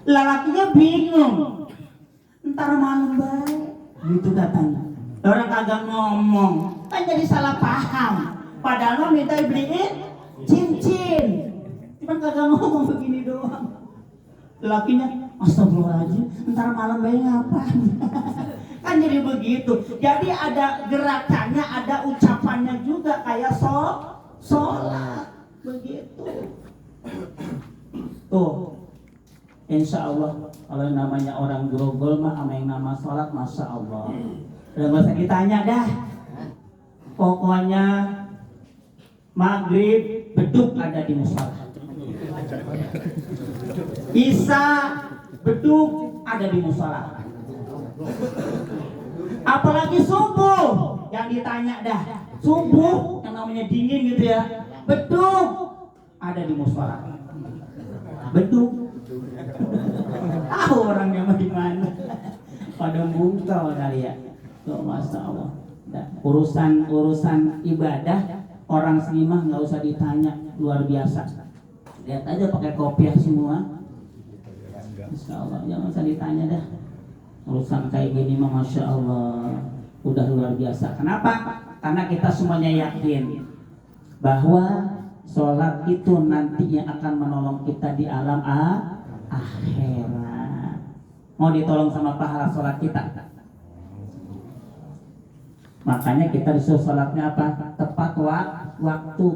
Lelakinya bingung. Ntar malam baik, gitu katanya. Orang kagak ngomong, kan jadi salah paham. Padahal mah minta beliin cincin, cuman kagak ngomong begini doang. Lelakinya, astagfirullahaladzim, ntar malam baik ngapa? Kan jadi begitu. Jadi ada gerakannya, ada ucapannya juga kayak sholat begitu. Tuh, insya Allah kalau namanya orang grogol mah sama yang nama sholat, masya Allah. Udah gak usah ditanya dah. Pokoknya maghrib beduk ada di musola. Isya beduk ada di musola. Apalagi subuh yang ditanya dah. Subuh yang namanya dingin gitu ya, beduk ada di musola. Beduk. Tahu orangnya mah di mana? Pada bungkal kali ya. Tuh, masya Allah. Nah, urusan ibadah orang sini mah nggak usah ditanya, luar biasa. Lihat aja pakai kopiah semua. Masya Allah, jangan usah ditanya dah. Urusan kayak gini mah masya Allah udah luar biasa. Kenapa? Karena kita semuanya yakin bahwa sholat itu nantinya akan menolong kita di alam akhirat. Mau ditolong sama pahala sholat kita. Makanya kita disuruh sholatnya apa? Tepat waktu.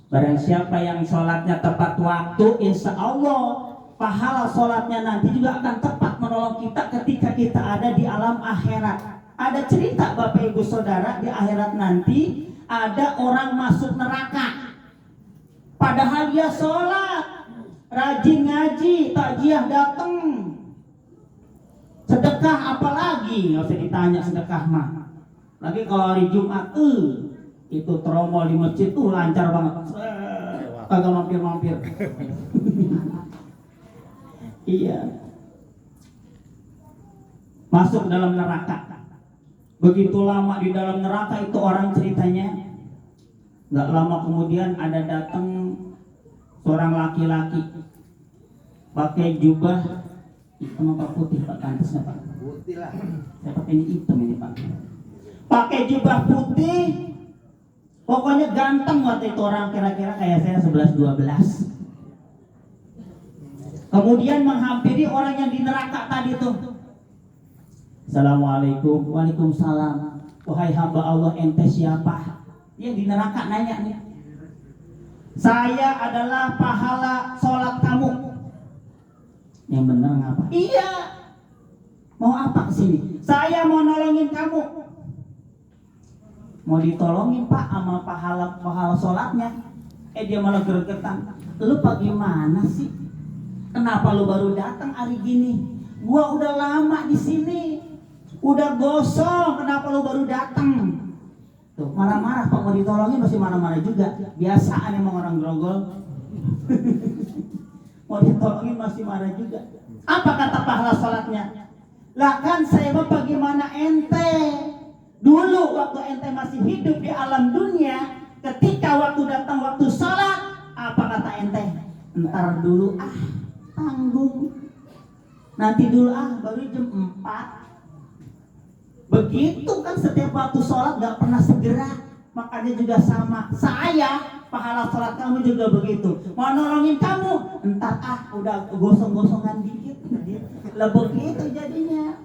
Barang siapa yang sholatnya tepat waktu, insya Allah pahala sholatnya nanti juga akan tepat menolong kita ketika kita ada di alam akhirat. Ada cerita Bapak Ibu Saudara, di akhirat nanti ada orang masuk neraka. Padahal dia sholat, rajin ngaji, takjiah datang, sedekah apalagi, nggak usah ditanya sedekah mah. Lagi kalau hari Jumat itu tromol di masjid lancar banget, kagak mampir. Iya, masuk dalam neraka. Begitu lama di dalam neraka itu orang ceritanya. Nggak lama kemudian ada datang seorang laki-laki pakai jubah hitam apa putih Pak, kantisnya Pak? Putih lah. Saya pakai ini hitam ini Pak. Pakai jubah putih, pokoknya ganteng waktu itu orang, kira-kira kayak saya 11-12. Kemudian menghampiri orang yang di neraka tadi tuh. Assalamualaikum. Waalaikumsalam. Wahai hamba Allah, ente siapa? Dia di neraka nanya nih. Saya adalah pahala sholat kamu. Yang benar ngapa? Iya. Mau apa kesini? Saya mau nolongin kamu. Mau ditolongin Pak sama pahala sholatnya. Dia malah gregetan. Lu bagaimana sih? Kenapa lu baru datang hari gini? Gua udah lama di sini, udah gosong. Kenapa lu baru datang? Tuh marah-marah Pak, mau ditolongin masih marah-marah juga. Biasaan emang orang grogol. Mau ditolongin masih marah juga. Apa kata pahala sholatnya? Lah kan saya mah bagaimana ente? Dulu waktu ente masih hidup di alam dunia, ketika waktu datang waktu sholat, apa kata ente? Ntar dulu tanggung. Nanti dulu baru jam 4. Begitu kan setiap waktu sholat gak pernah segera. Makanya juga sama. Saya, pahala sholat kamu juga begitu. Mau nolongin kamu, ntar udah gosong-gosongan dikit. Lah begitu jadinya.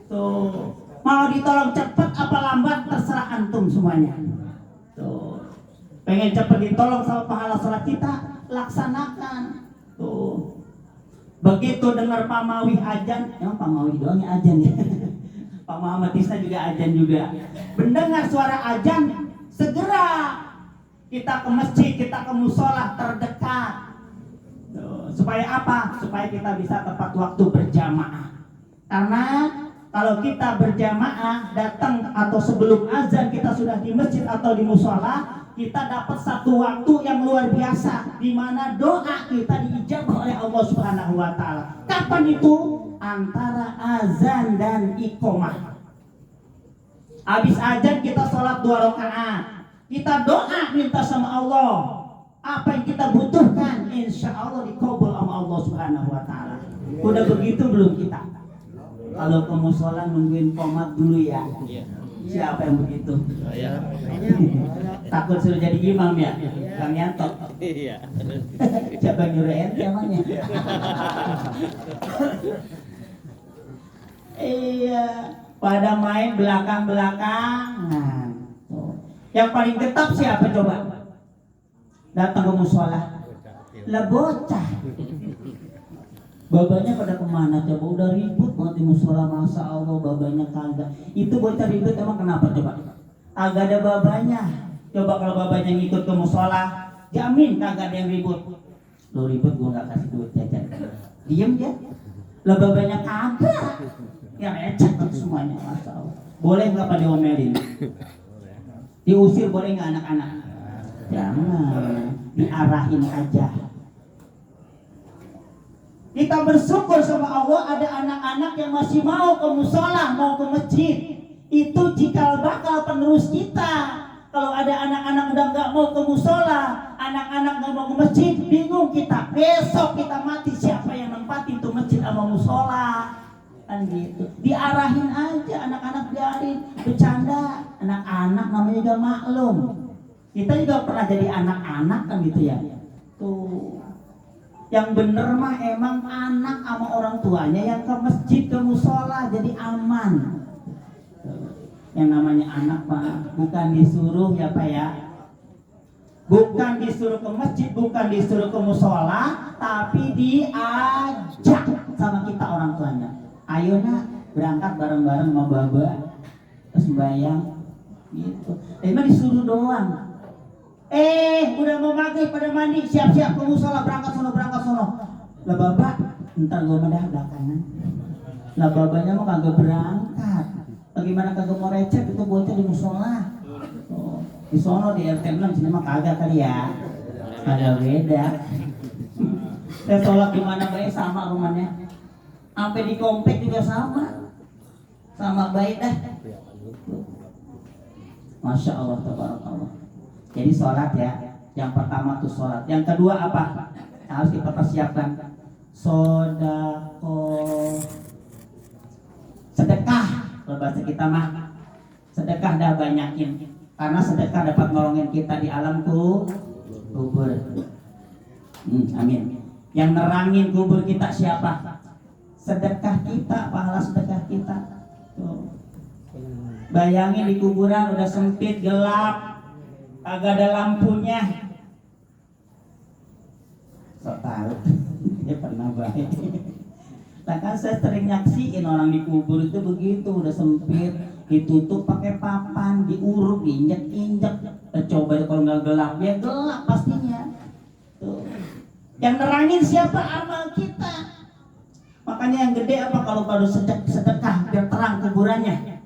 Tuh. Mau ditolong cepat apa lambat terserah antum semuanya. Tuh. Pengen cepat ditolong sama pahala sholat kita, laksanakan. Tuh. Begitu dengar Pak Mawi ajan, emang Pak Mawi doang yang ajan ya. Pak Muhammad Tisna juga ajan juga. Mendengar suara ajan, segera kita ke masjid, kita ke musola terdekat. Tuh. Supaya apa? Supaya kita bisa tepat waktu berjamaah. Karena kalau kita berjamaah datang atau sebelum azan kita sudah di masjid atau di musola, kita dapat satu waktu yang luar biasa di mana doa kita diijabah oleh Allah Subhanahu wa taala. Kapan itu? Antara azan dan iqomah. Habis azan kita sholat 2 rakaat. Kita doa minta sama Allah. Apa yang kita butuhkan insya Allah dikabul sama Allah Subhanahu wa Ta'ala. Udah begitu belum kita? Kalau ke musola nungguin komat dulu ya. Siapa yang begitu? Takut suruh jadi imam ya? Kang Yanto. Iya. Siapa yang nyuruh ente emangnya? Iya. Pada main belakang-belakangan. Yang paling tetap siapa coba? Datang ke musola. Lah bocah. Babanya pada kemana coba? Udah ribut banget di musola, masa Allah babanya kagak. Itu bocah ribut emang kenapa coba? Kagak ada babanya. Coba kalau babanya ngikut ke musola, jamin kagak ada yang ribut. Lo ribut gua gak kasih duit jajan. Diem ya. Lah babanya kagak. Ya receh kan semuanya, masa Allah. Boleh nggak pada diomelin? Diusir boleh nggak anak-anak? Jangan, diarahin aja. Kita bersyukur sama Allah ada anak-anak yang masih mau ke musola, mau ke masjid. Itu cikal bakal penerus kita. Kalau ada anak-anak udah nggak mau ke musola, anak-anak nggak mau ke masjid, bingung kita. Besok kita mati, siapa yang nempatin tuh masjid sama musola? Kan gitu. Diarahin aja, anak-anak biarin bercanda. Anak-anak namanya juga maklum. Kita juga pernah jadi anak-anak kan gitu ya. Tuh. Yang bener mah emang anak sama orang tuanya yang ke masjid, ke musola jadi aman. Yang namanya anak mah bukan disuruh ya Pak ya. Bukan disuruh ke masjid, bukan disuruh ke musola, tapi diajak sama kita orang tuanya. Ayo nak berangkat bareng-bareng sama baba, sembahyang gitu. Emang disuruh doang. Udah mau maghrib pada mandi, siap-siap ke musola, berangkat sono. Lah baba, ntar gua mendah belakangan. Lah babanya mah kagak berangkat. Bagaimana kagak mau recep itu bocah di musola. Di sono di RT 6 sini mah kagak kali ya. Kagak beda. Saya sholat di mana baik sama rumahnya. Sampai di komplek juga sama baik dah. Masya Allah, tabarakallah. Jadi sholat ya, yang pertama tuh sholat. Yang kedua apa? Harus kita persiapkan sedekah. Kalau bahasa kita mah sedekah dah banyakin. Karena sedekah dapat nolongin kita di alam kubur. Amin. Yang nerangin kubur kita siapa? Sedekah kita, pahala sedekah kita. Tuh. Bayangin di kuburan udah sempit, gelap, kagak ada lampunya. Sok tahu, dia pernah baik. Nah kan saya sering nyaksiin orang di kubur itu begitu, udah sempit, ditutup pakai papan, diuruk, diinjak-injak. Coba kalau nggak gelap, ya gelap pastinya. Tuh. Yang nerangin siapa? Amal kita. Makanya yang gede apa kalau sedekah biar terang kuburannya.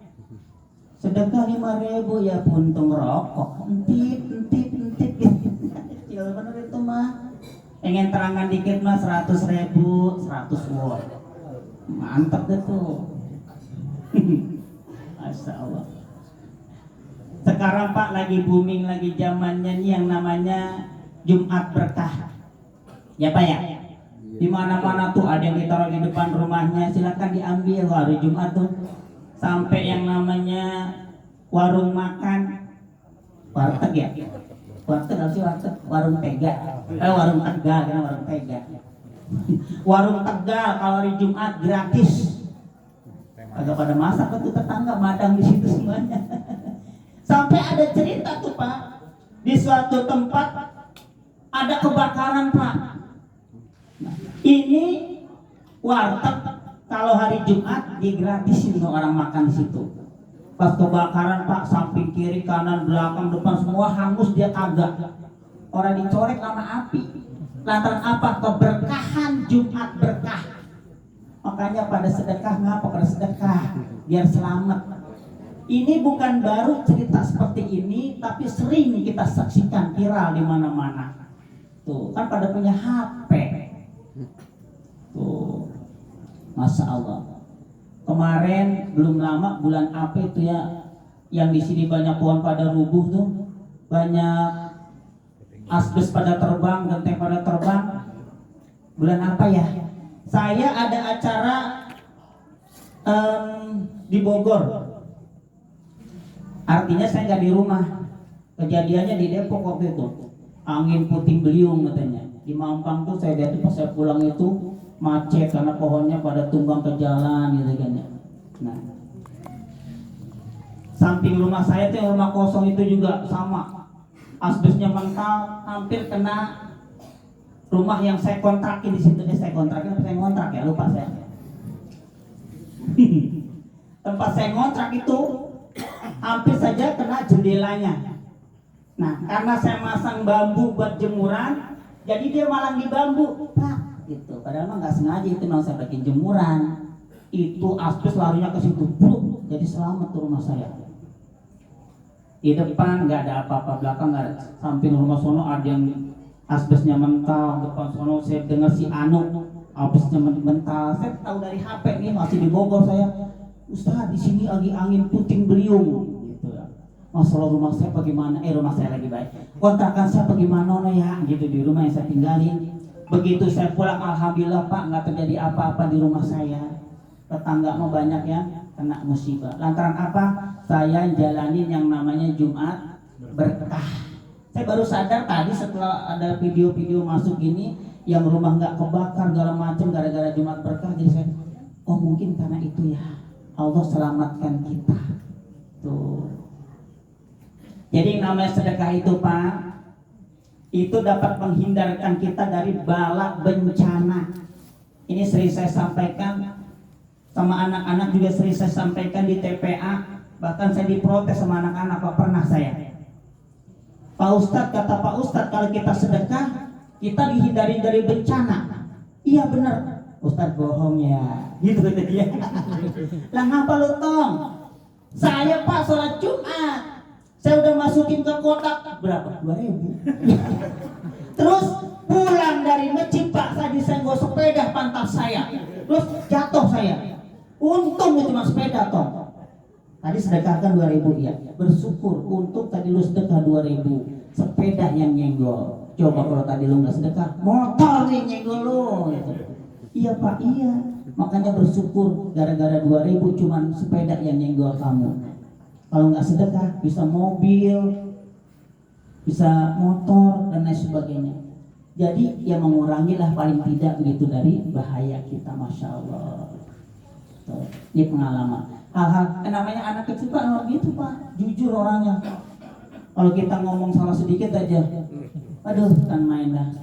Sedekah 5.000 ya puntung rokok. Entip. Kecil bener itu mah. Pengen terangan dikit mah 100.000, 100 watt. Mantap deh tuh. Masya Allah. Sekarang Pak lagi booming lagi zamannya nih yang namanya Jumat Berkah. Ya Pak ya. Di mana-mana tuh ada yang ditaruh di depan rumahnya, silakan diambil hari Jumat tuh. Sampai yang namanya warung makan, warteg ya, warteg apa sih warteg? Warung Tegal, warung Tegal kan warung Tegal. Warung Tegal kalau hari Jumat gratis. Agak pada masak tuh tetangga madang di situ semuanya. Sampai ada cerita tuh Pak, di suatu tempat ada kebakaran Pak. Ini warteg kalau hari Jumat digratisin orang makan di situ. Pas kebakaran Pak, samping kiri kanan belakang depan semua hangus, dia kagak. Orang dicorek sama api. Lantaran apa? Keberkahan Jumat berkah. Makanya pada sedekah, ngapa pada sedekah? Biar selamat. Ini bukan baru cerita seperti ini, tapi sering kita saksikan viral di mana-mana. Tuh kan pada punya HP. Tuh, Masya Allah. Kemarin belum lama bulan apa itu ya, yang di sini banyak pohon pada rubuh tuh, banyak asbes pada terbang, genteng pada terbang. Bulan apa ya? Saya ada acara di Bogor. Artinya saya nggak di rumah. Kejadiannya di Depok waktu itu. Angin puting beliung katanya. Di Mampang tuh saya lihat pas saya pulang itu macet karena pohonnya pada tumbang ke jalan gitu kan ya. Nah, samping rumah saya tuh yang rumah kosong itu juga sama. Asbesnya mental hampir kena rumah yang saya kontrakin di situ. Saya kontrakin apa saya ngontrak ya, lupa saya. Tempat saya ngontrak itu hampir saja kena jendelanya. Nah, karena saya masang bambu buat jemuran, jadi dia malang di bambu, Pak, gitu. Padahal mah nggak sengaja, itu memang saya bikin jemuran. Itu asbes larinya ke situ, bruk. Jadi selamat tuh rumah saya. Di depan nggak ada apa-apa, belakang nggak ada. Samping rumah sono ada yang asbesnya mental, depan sono saya dengar si Anu asbesnya mental. Saya tahu dari HP nih, masih di Bogor saya. Ustaz, di sini lagi angin puting beliung, gitu ya. Masalah rumah saya bagaimana? Rumah saya lagi baik. Kontrakan saya bagaimana ya? Gitu di rumah yang saya tinggalin. Begitu saya pulang, alhamdulillah Pak, nggak terjadi apa-apa di rumah saya. Tetangga mau banyak yang kena musibah. Lantaran apa? Saya jalanin yang namanya Jumat berkah. Saya baru sadar tadi setelah ada video-video masuk gini, yang rumah nggak kebakar segala macam gara-gara Jumat berkah. Jadi saya, oh mungkin karena itu ya, Allah selamatkan kita. Tuh. Jadi namanya sedekah itu Pak, itu dapat menghindarkan kita dari bala bencana. Ini sering saya sampaikan sama anak-anak, juga sering saya sampaikan di TPA. Bahkan saya diprotes sama anak-anak, Pak, pernah saya. Pak Ustadz, kata Pak Ustadz, kalau kita sedekah, kita dihindari dari bencana. Iya benar, Ustadz bohong ya. Gitu kata dia. Lah ngapa lu tong? Saya Pak sholat Jumat, saya udah masukin ke kotak berapa? 2.000. Terus pulang dari masjid Pak, tadi saya nggak sepeda pantat saya, terus jatuh saya. Untung itu cuma sepeda toh. Tadi sedekahkan 2.000 ya. Bersyukur untuk tadi lu sedekah 2.000. Sepeda yang nyenggol. Coba kalau tadi lu nggak sedekah, motor nih nyenggol lu. Gitu. Iya Pak, iya. Makanya bersyukur gara-gara 2.000 cuma sepeda yang nyenggol kamu. Kalau nggak sedekah bisa mobil, bisa motor dan lain sebagainya. Jadi ya mengurangilah paling tidak begitu dari bahaya kita, masya Allah. Tuh, ini pengalaman. Hal-hal namanya anak kecil Pak gitu Pak, jujur orangnya. Kalau kita ngomong salah sedikit aja, aduh kan main dah.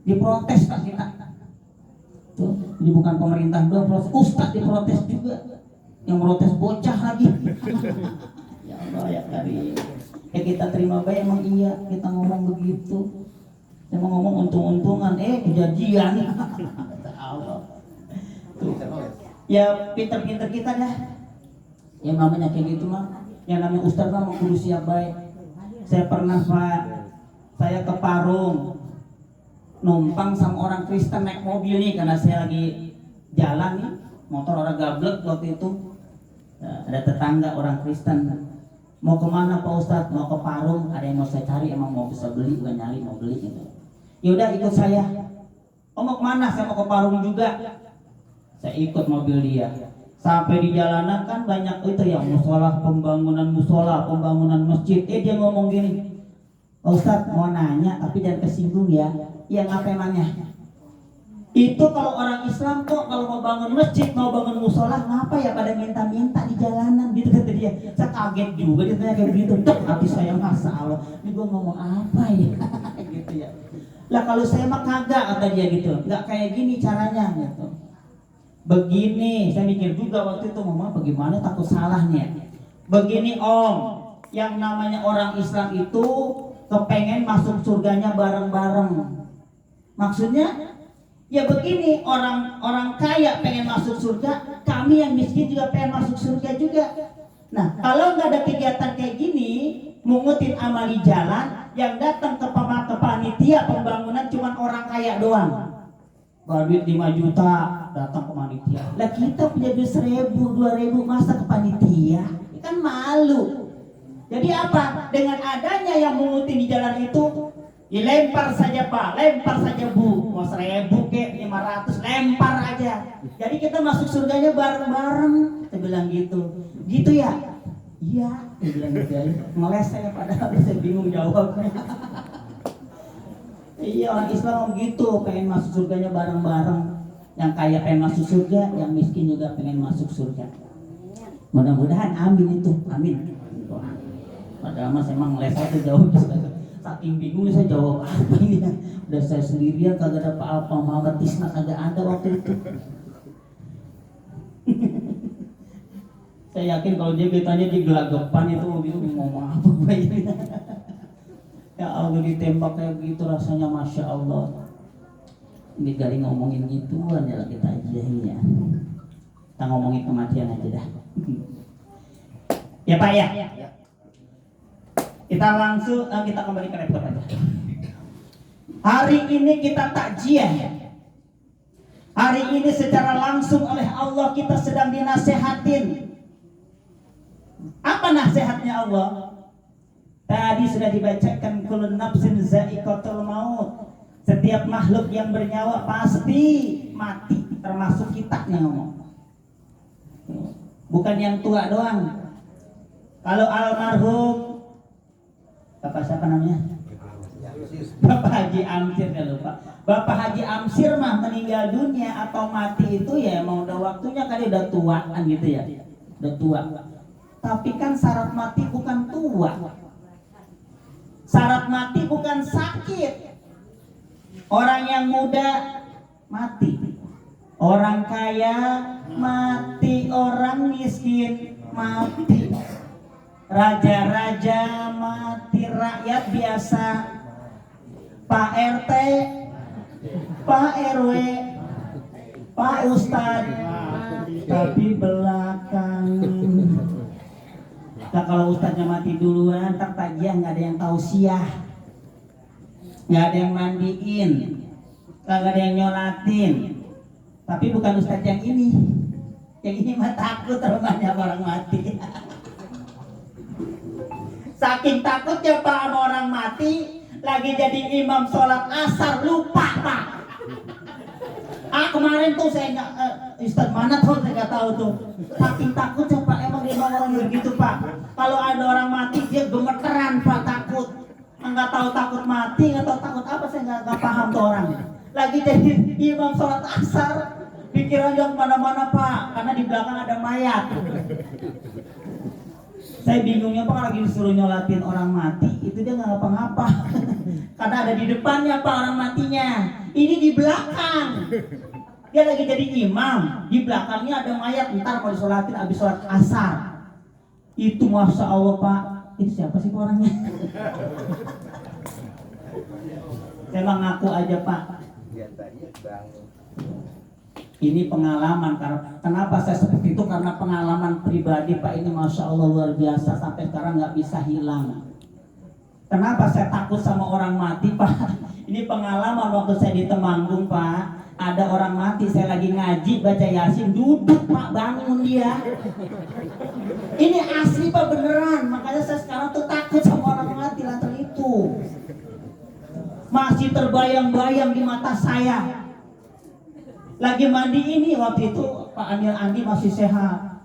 Diprotes Pak kita. Tuh, ini bukan pemerintah doang protes, Ustadz diprotes juga. Yang protes bocah lagi. Ya Allah ya Karim. Ya kita terima baik, emang iya kita ngomong begitu. Saya mau ngomong untung-untungan, kejadian. Allah. Tuh. Ya pinter-pinter kita dah. Yang namanya kayak gitu mah, yang namanya Ustadz mah mau kudu siap baik. Saya pernah Pak, saya ke Parung, numpang sama orang Kristen naik mobil nih, karena saya lagi jalan nih, motor orang gablek waktu itu. Ada tetangga orang Kristen, mau kemana Pak Ustadz? Mau ke Parung, ada yang mau saya cari, emang mau bisa beli, bukan nyari, mau beli gitu. Yaudah ikut saya. Oh mau kemana? Saya mau ke Parung juga. Saya ikut mobil dia. Sampai di jalanan kan banyak itu ya, musola, pembangunan masjid. Dia ngomong gini, Pak Ustadz mau nanya tapi jangan kesinggung ya. Iya ngapa emangnya? Itu kalau orang Islam kok kalau mau bangun masjid, mau bangun musola, ngapa ya pada minta-minta di jalanan gitu kata dia. Saya kaget juga dia tanya kayak begitu. Hati saya masalah. Ini gue ngomong apa ya? Gitu ya. Lah kalau saya mah kagak kata dia gitu. Nggak kayak gini caranya gitu. Begini, saya mikir juga waktu itu ngomong bagaimana takut salahnya. Begini Om, yang namanya orang Islam itu kepengen masuk surganya bareng-bareng. Maksudnya ya begini, orang kaya pengen masuk surga, kami yang miskin juga pengen masuk surga juga. Nah, kalau nggak ada kegiatan kayak gini, mengutin amal di jalan, yang datang ke panitia pembangunan cuma orang kaya doang. Bawa duit 5 juta datang ke panitia. Lah kita punya duit 1.000, 2.000 masa ke panitia? Kan malu. Jadi apa? Dengan adanya yang mengutin di jalan itu, Ya, lempar saja Pak, lempar saja Bu, mau 1.000 ke 500, lempar aja. Jadi kita masuk surganya bareng-bareng. Saya bilang gitu, gitu ya? Iya, saya bilang gitu ya. Ngeles saya padahal saya bingung jawabnya. Iya, orang Islam mau gitu, pengen masuk surganya bareng-bareng. Yang kaya pengen masuk surga, yang miskin juga pengen masuk surga. Mudah-mudahan amin itu, amin. Padahal mas emang ngeles aja jawab. Saking bingung saya jawab apa ini ya. Udah saya sendirian kagak ada apa-apa, Muhammad Tisna kagak ada waktu itu. Saya yakin kalau dia ditanya di gelagapan itu bingung ngomong apa gue ini. Ya Allah, ditembak kayak gitu rasanya Masya Allah. Ini kali ngomongin gituan ya kita aja ya. Kita ngomongin kematian aja dah. Ya Pak ya. Kita langsung kita kembali ke laptop aja. Hari ini kita takjiah. Hari ini secara langsung oleh Allah kita sedang dinasehatin. Apa nasihatnya Allah? Tadi sudah dibacakan kullu nafsin za'iqatul maut. Setiap makhluk yang bernyawa pasti mati, termasuk kita yang ngomong. Bukan yang tua doang. Kalau almarhum Bapak siapa namanya? Bapak Haji Amsir, ya lupa. Bapak Haji Amsir mah meninggal dunia atau mati itu ya emang udah waktunya kali, udah tua kan gitu ya. Udah tua. Tapi kan syarat mati bukan tua. Syarat mati bukan sakit. Orang yang muda mati. Orang kaya mati, orang miskin mati. Raja-raja mati, rakyat biasa, Pak RT, Pak RW, Pak Ustadz, tapi belakang. Nah kalau Ustadznya mati duluan, ntar takjiah nggak ada yang tausiah, nggak ada yang mandiin, nggak ada yang nyolatin. Tapi bukan Ustadz yang ini mah takut rumahnya orang mati. Saking takutnya Pak sama orang mati, lagi jadi imam sholat asar lupa Pak. Kemarin tuh saya nggak, Ustadz mana tuh saya nggak tahu tuh. Saking takutnya Pak, emang imam orang begitu Pak. Kalau ada orang mati dia gemeteran Pak, takut. Nggak tahu takut mati, nggak tahu takut apa, saya nggak paham tuh orang. Lagi jadi imam sholat asar, pikirannya kemana-mana Pak, karena di belakang ada mayat. Saya bingungnya Pak, lagi disuruh nyolatin orang mati, itu dia nggak ngapa-ngapa. Karena ada di depannya Pak orang matinya, ini di belakang. Dia lagi jadi imam, di belakangnya ada mayat, ntar mau disolatin abis sholat asar. Itu Masya Allah Pak, ini siapa sih orangnya? Saya mah ngaku aja Pak. Ini pengalaman, kenapa saya seperti itu? Karena pengalaman pribadi Pak, ini Masya Allah luar biasa, sampai sekarang nggak bisa hilang. Kenapa saya takut sama orang mati Pak? Ini pengalaman waktu saya di Temanggung Pak, ada orang mati, saya lagi ngaji baca Yasin, duduk Pak, bangun dia. Ini asli Pak, beneran. Makanya saya sekarang tuh takut sama orang mati lantaran itu. Masih terbayang-bayang di mata saya. Lagi mandi ini waktu itu Pak Amir Andi masih sehat.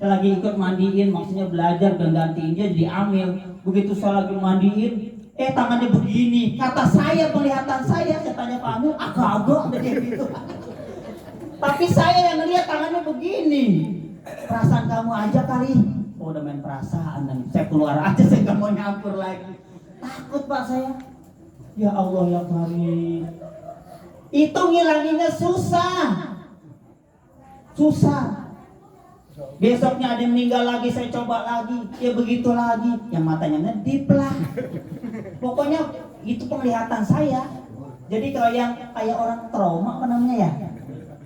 Saya lagi ikut mandiin, maksudnya belajar dan gantiin dia jadi Amil. Begitu saya lagi mandiin, tangannya begini. Kata saya, penglihatan saya tanya Pak Amil, kagak dia gitu. Tapi saya yang lihat tangannya begini. Perasaan kamu aja kali. Oh, udah main perasaan dan saya keluar aja, saya nggak mau nyampur lagi. Takut Pak saya. Ya Allah ya Karim. Itu ngilanginnya susah. Besoknya ada yang meninggal lagi, saya coba lagi, ya begitu lagi. Yang matanya ngedip lah. Pokoknya itu penglihatan saya. Jadi kalau yang kayak orang trauma apa namanya ya?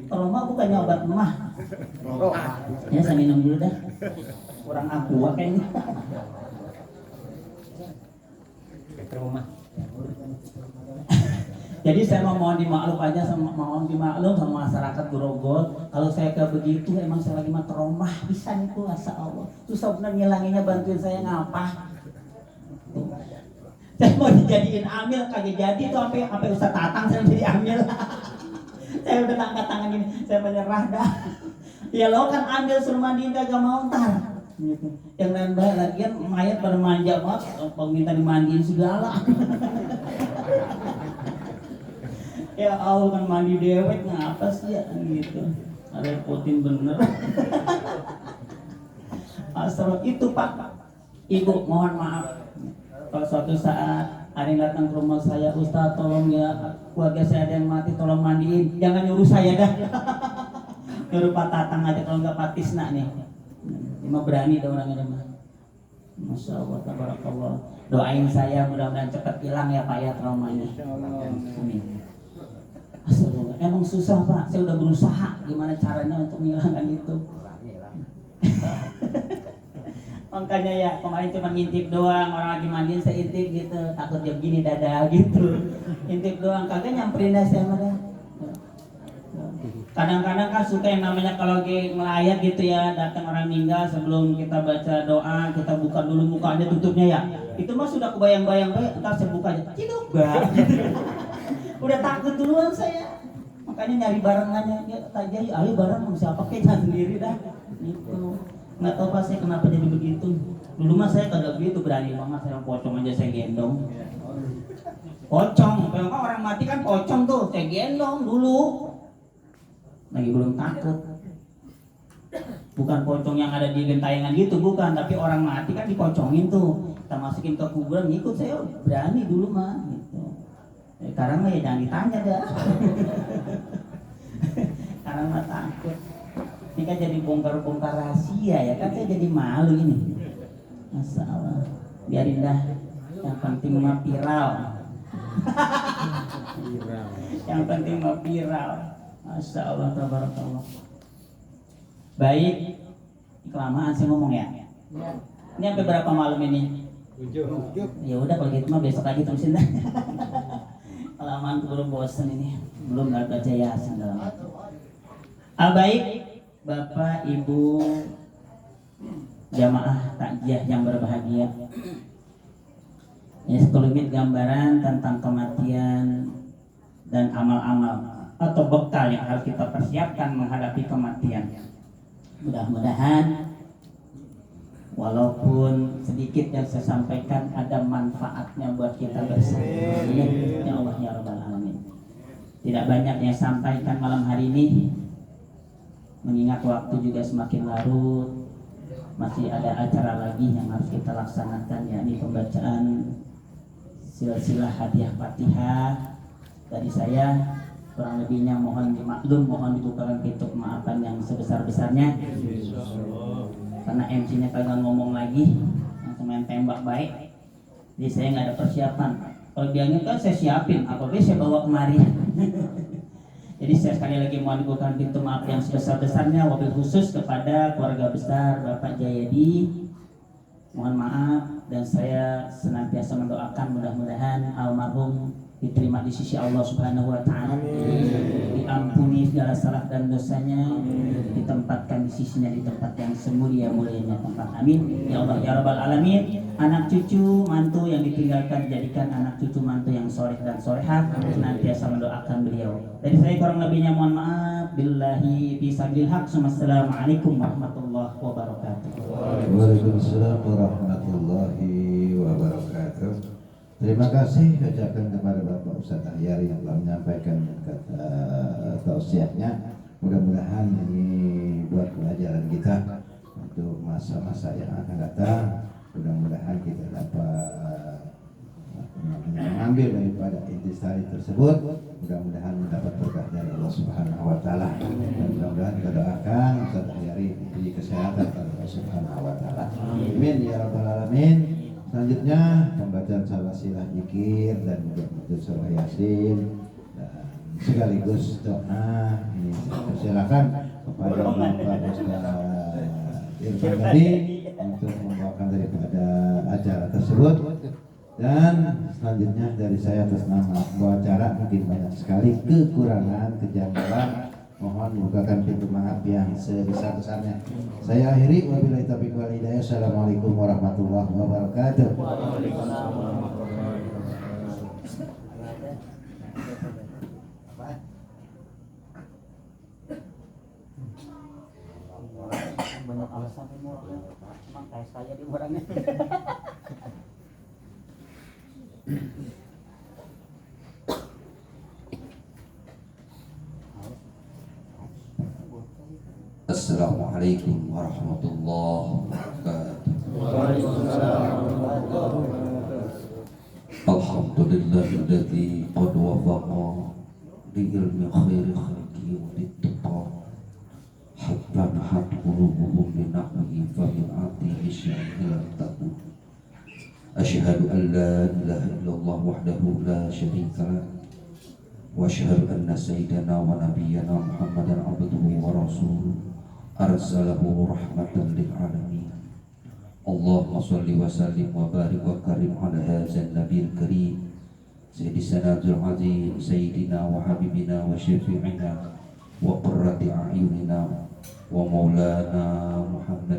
Trauma bukannya obat lemah. Ya saya minum dulu dah. Kurang aqua kayaknya. Trauma. Jadi saya mohon dimaklum aja sama masyarakat Grogol. Kalau saya kayak begitu emang saya lagi mah trauma bisa itu, asa Allah. Susah bener ngilanginnya, bantuin saya ngapa. Saya mau dijadiin amil kagak jadi tuh, sampai Ustaz Tatang saya jadi amil. Saya udah angkat tangan ini, saya menyerah dah. Ya lo kan ambil suruh mandiin kagak mau ntar. Gitu. Yang lain baik lagian mayat pada manja banget, minta dimandiin segala. Ya Allah kan mandi dewek ngapa sih ya gitu. Repotin bener. Asal itu Pak, Ibu mohon maaf kalau suatu saat ada yang datang ke rumah saya, Ustaz tolong ya keluarga saya ada yang mati, tolong mandiin. Jangan nyuruh saya dah. Nyuruh Pak Tatang aja kalau nggak Pak Tisna nih. Ini mah berani dah orangnya mah. Masya Allah, tabarakallah. Doain saya mudah-mudahan cepat hilang ya Pak ya traumanya. Amin. Astagfirullah. Emang susah Pak, saya udah berusaha gimana caranya untuk menghilangkan itu. Makanya ya kemarin cuma ngintip doang, orang lagi mandiin saya intip gitu, takut dia begini dada gitu. Intip doang, kagak nyamperin saya mah. Kadang-kadang kan suka yang namanya kalau lagi ngelayat gitu ya, datang orang meninggal sebelum kita baca doa, kita buka dulu mukanya tutupnya ya. Itu mah sudah kebayang-bayang, entar saya buka aja, ciduk bah. Udah takut duluan saya. Makanya nyari barengannya, ya aja ayo bareng sama siapa kita sendiri dah. Gitu. Nggak tahu pasti kenapa jadi begitu. Dulu mah saya kagak begitu, berani banget saya pocong aja saya gendong. Pocong, kalau orang mati kan pocong tuh, saya gendong dulu. Lagi belum takut. Bukan pocong yang ada di gentayangan gitu, bukan, tapi orang mati kan dipocongin tuh. Kita masukin ke kuburan, ngikut saya berani dulu mah gitu. Sekarang mah ya jangan ditanya dah. Sekarang mah takut. Ini kan jadi bongkar-bongkar rahasia ya kan, saya jadi malu ini. Masalah. Biarin dah. Yang penting mah viral. Yang penting mah viral. Masya Allah, tabarakallah. Baik, kelamaan sih ngomong ya. Ini sampai berapa malam ini? 7. Ya udah kalau gitu mah besok lagi terusin dah. Kelamaan belum bosan ini, belum baca yasin dalam. Baik, Bapak Ibu jamaah takziah yang berbahagia. Ini sekelumit gambaran tentang kematian dan amal-amal atau bekal yang harus kita persiapkan menghadapi kematian. Mudah-mudahan walaupun sedikit yang saya sampaikan ada manfaatnya buat kita bersama. Ya Allah ya Rabbal Alamin. Tidak banyak yang sampaikan malam hari ini, mengingat waktu juga semakin larut. Masih ada acara lagi yang harus kita laksanakan, yakni pembacaan silsilah hadiah Fatihah dari saya. Kurang lebihnya mohon dimaklum, mohon dibukakan pintu kemaafan yang sebesar-besarnya. Karena MC-nya kagak ngomong lagi, langsung main tembak baik. Jadi saya nggak ada persiapan. Kalau bilangnya kan saya siapin, apalagi saya bawa kemari. Jadi saya sekali lagi mohon dibukakan pintu maaf yang sebesar-besarnya, wabil khusus kepada keluarga besar Bapak Jayadi. Mohon maaf, dan saya senantiasa mendoakan mudah-mudahan almarhum diterima di sisi Allah Subhanahu wa taala, diampuni segala salah dan dosanya, ditempatkan di sisinya di tempat yang semulia-mulianya tempat. Amin ya Allah ya Rabbal Alamin. Anak cucu mantu yang ditinggalkan jadikan anak cucu mantu yang soleh dan solehah, senantiasa mendoakan beliau. Dari saya kurang lebihnya mohon maaf. Billahi fisabilil haq. Assalamualaikum warahmatullahi wabarakatuh. Waalaikumsalam warahmatullahi wabarakatuh. Terima kasih ucapkan kepada Bapak Ustadz Ahyari yang telah menyampaikan kata tausiahnya. Mudah-mudahan ini buat pelajaran kita untuk masa-masa yang akan datang. Mudah-mudahan kita dapat mengambil daripada intisari tersebut. Mudah-mudahan mendapat berkah dari Allah Subhanahu wa taala. Dan mudah-mudahan kita doakan Ustadz Ahyari diberi kesehatan oleh Allah Subhanahu wa taala. Amin ya rabbal alamin. Selanjutnya pembacaan salawat zikir dan juga surah Yasin dan sekaligus doa. Ini saya silakan kepada Bapak Ustaz Irfan tadi untuk membawakan daripada acara tersebut. Dan selanjutnya dari saya atas nama pembawa acara, mungkin banyak sekali kekurangan, kejanggalan, mohon bukakan pintu maaf yang sebesar-besarnya. Saya akhiri, wabillahi taufiq wal hidayah. Assalamualaikum warahmatullahi wabarakatuh. Alasan murah emang kayak saya di orangnya. Assalamualaikum warahmatullahi wabarakatuh. Alhamdulillahilladzi qad wafaqa li ilmi khairi khalqi wa littaqa hatta nahat qulubuhum li nahwihi fa min atihi syai'il taqu. Asyhadu an la ilaha illallah wahdahu la syarika lah wa asyhadu anna sayyidana wa nabiyyana Muhammadan abduhu wa rasuluh arsalahu rahmatan lil alamin. Allahumma shalli wa sallim wa barik wa karim ala hadzal nabiyil karim sayyidina Abdul Aziz sayyidina wa habibina wa syafi'ina wa qurrati a'yunina wa maulana Muhammad